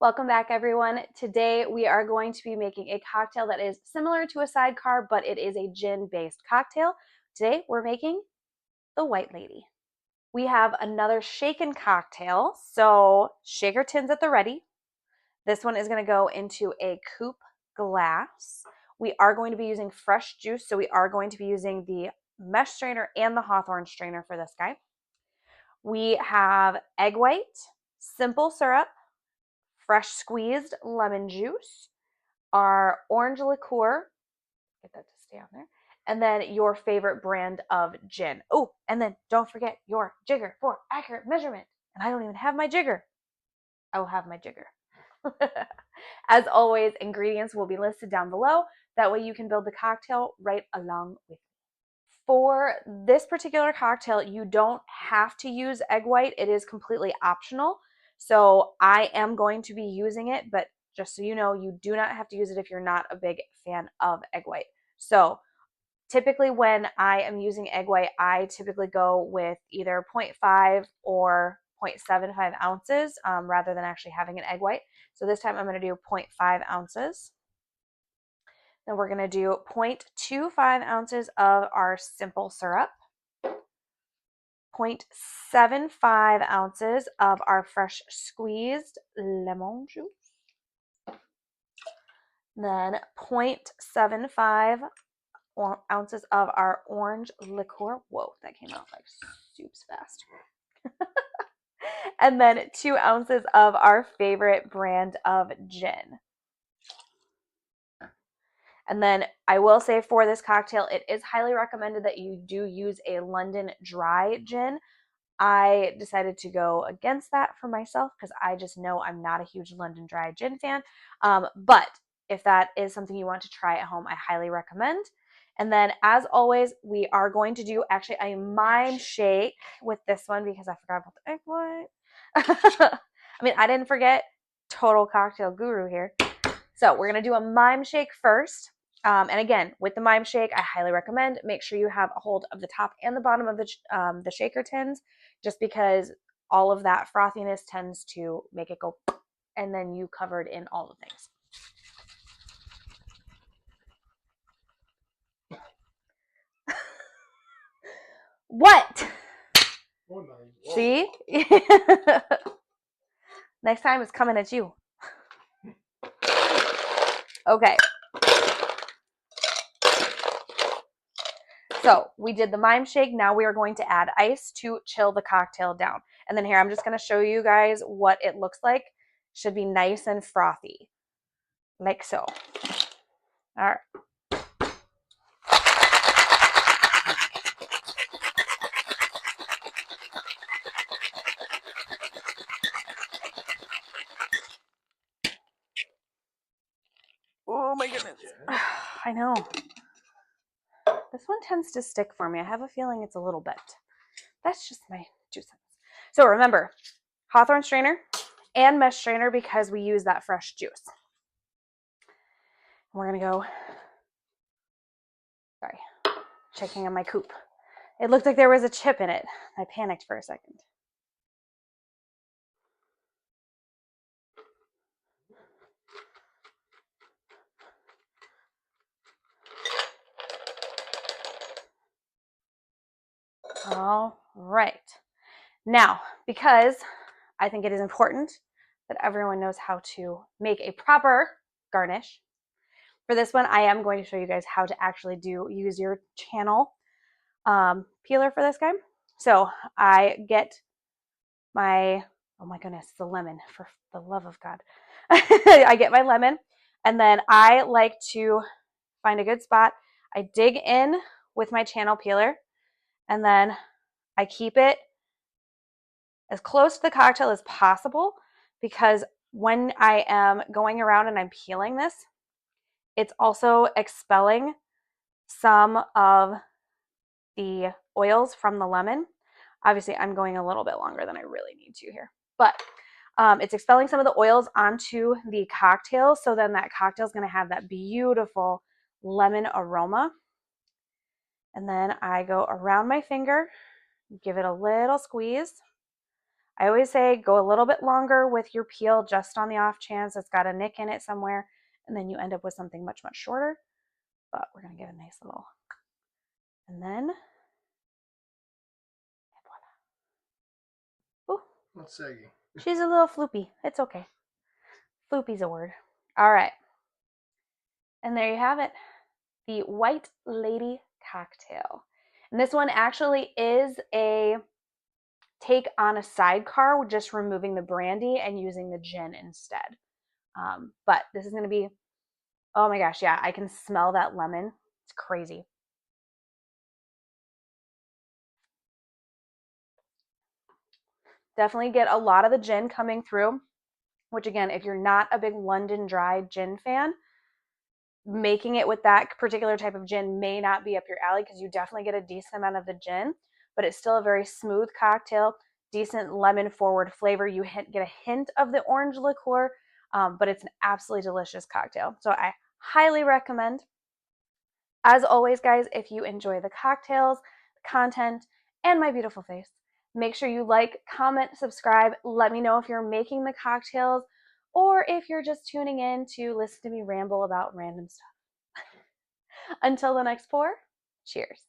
Welcome back, everyone. Today we are going to be making a cocktail that is similar to a sidecar, but it is a gin-based cocktail. Today we're making the White Lady. We have another shaken cocktail, so shaker tins at the ready. This one is going to go into a coupe glass. We are going to be using fresh juice, so we are going to be using the mesh strainer and the hawthorn strainer for this guy. We have egg white, simple syrup, fresh squeezed lemon juice, our orange liqueur, get that to stay on there, and then your favorite brand of gin. Oh, and then don't forget your jigger for accurate measurement. And I don't even have my jigger. I will have my jigger. As always, ingredients will be listed down below. That way you can build the cocktail right along with me. For this particular cocktail, you don't have to use egg white. It is completely optional. So I am going to be using it, but just so you know, you do not have to use it if you're not a big fan of egg white. So typically when I am using egg white, I typically go with either 0.5 or 0.75 ounces rather than actually having an egg white. So this time I'm going to do 0.5 ounces. Then we're going to do 0.25 ounces of our simple syrup, 0.75 ounces of our fresh squeezed lemon juice, then 0.75 ounces of our orange liqueur. Whoa, that came out like soups fast. And then 2 ounces of our favorite brand of gin. And then I will say for this cocktail, it is highly recommended that you do use a London dry gin. I decided to go against that for myself because I just know I'm not a huge London dry gin fan. But if that is something you want to try at home, I highly recommend. And then as always, we are going to do actually a mime shake with this one because I forgot about the egg white. I mean, I didn't forget, total cocktail guru here. So we're going to do a mime shake first. And again, with the mime shake, I highly recommend make sure you have a hold of the top and the bottom of the shaker tins, just because all of that frothiness tends to make it go, and then you covered in all the things. What? See? Next time it's coming at you. Okay. So we did the mime shake. Now we are going to add ice to chill the cocktail down. And then here, I'm just going to show you guys what it looks like. Should be nice and frothy, like so. All right. Oh my goodness. I know. This one tends to stick for me. I have a feeling it's a little bit. That's just my 2 cents. So remember, hawthorn strainer and mesh strainer because we use that fresh juice. We're going to go, sorry, checking on my coupe. It looked like there was a chip in it. I panicked for a second. All right. Now, because I think it is important that everyone knows how to make a proper garnish, for this one, I am going to show you guys how to actually use your channel peeler for this guy. So I get my, oh my goodness, the lemon, for the love of God. I get my lemon, and then I like to find a good spot. I dig in with my channel peeler, and then I keep it as close to the cocktail as possible, because when I am going around and I'm peeling this, it's also expelling some of the oils from the lemon. Obviously, I'm going a little bit longer than I really need to here, but it's expelling some of the oils onto the cocktail, so then that cocktail is going to have that beautiful lemon aroma. And then I go around my finger, give it a little squeeze. I always say go a little bit longer with your peel just on the off chance it's got a nick in it somewhere, and then you end up with something much, much shorter. But we're going to give a nice little, and then, ooh, What's saggy? She's a little floopy. It's okay. Floopy's a word. All right. And there you have it. The White Lady cocktail. And this one actually is a take on a sidecar, just removing the brandy and using the gin instead. But this is going to be, oh my gosh, yeah, I can smell that lemon. It's crazy. Definitely get a lot of the gin coming through, which again, if you're not a big London Dry gin fan, making it with that particular type of gin may not be up your alley because you definitely get a decent amount of the gin, but it's still a very smooth cocktail, decent lemon forward flavor. You get a hint of the orange liqueur, but it's an absolutely delicious cocktail. So I highly recommend. As always, guys, if you enjoy the cocktails, the content, and my beautiful face, make sure you like, comment, subscribe. Let me know if you're making the cocktails or if you're just tuning in to listen to me ramble about random stuff. Until the next pour, cheers.